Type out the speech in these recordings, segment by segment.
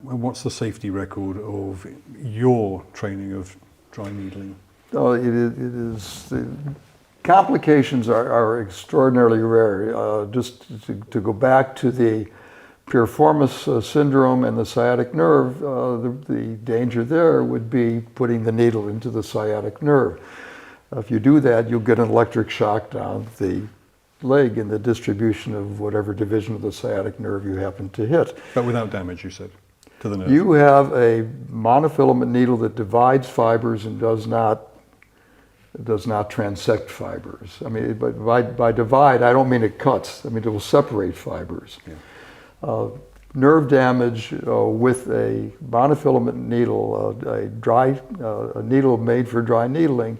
what's the safety record of your training of dry needling? It is complications are extraordinarily rare. Just to go back to the piriformis syndrome and the sciatic nerve, the danger there would be putting the needle into the sciatic nerve. If you do that, you'll get an electric shock down the leg in the distribution of whatever division of the sciatic nerve you happen to hit. But without damage, you said, to the nerve? You have a monofilament needle that divides fibers and does not transect fibers. I mean, by divide, I don't mean it cuts. I mean, it will separate fibers. Yeah. Nerve damage with a monofilament needle, a needle made for dry needling.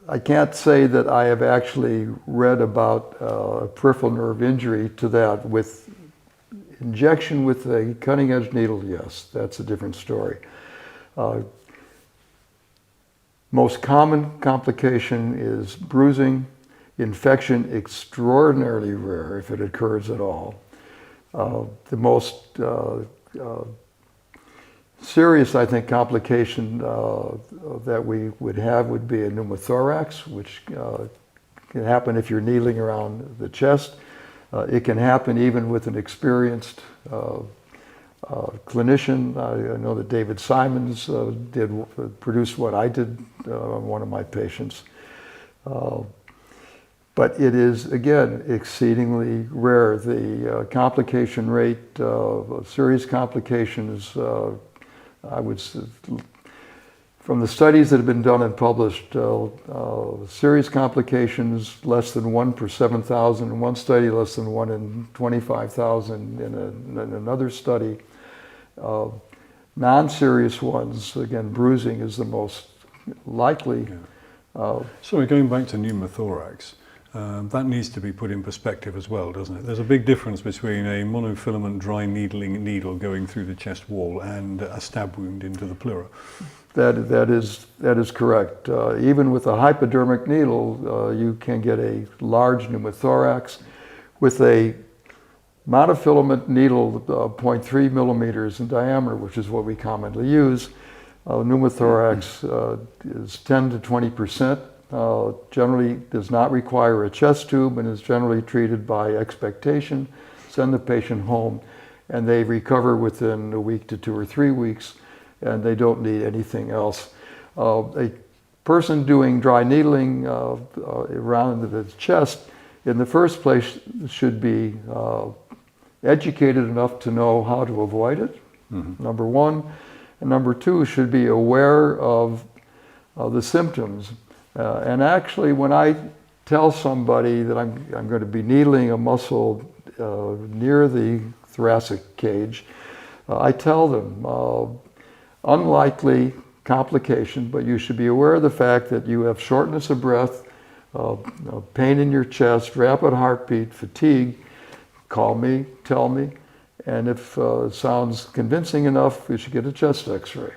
I can't say that I have actually read about a peripheral nerve injury to that. With injection with a cutting edge needle, yes, that's a different story. Most common complication is bruising. Infection, extraordinarily rare if it occurs at all. The most serious, I think, complication that we would have would be a pneumothorax, which can happen if you're needling around the chest. It can happen even with an experienced clinician. I know that David Simons produced what I did on one of my patients. But it is, again, exceedingly rare. The complication rate of serious complications, I would say, from the studies that have been done and published, serious complications less than 1 per 7,000 in one study, less than 1 in 25,000 in another study. Non-serious ones, again, bruising is the most likely. Yeah. So going back to pneumothorax, that needs to be put in perspective as well, doesn't it? There's a big difference between a monofilament dry needling needle going through the chest wall and a stab wound into the pleura. That is correct. Even with a hypodermic needle, you can get a large pneumothorax. With a monofilament needle, 0.3 millimeters in diameter, which is what we commonly use, pneumothorax is 10 to 20%. Generally does not require a chest tube and is generally treated by expectation. Send the patient home and they recover within a week to 2 or 3 weeks and they don't need anything else. A person doing dry needling around the chest in the first place should be educated enough to know how to avoid it, number one. And number two, should be aware of the symptoms. And actually, when I tell somebody that I'm going to be needling a muscle near the thoracic cage, I tell them, unlikely complication, but you should be aware of the fact that you have shortness of breath, pain in your chest, rapid heartbeat, fatigue. Call me, tell me, and if it sounds convincing enough, you should get a chest x-ray.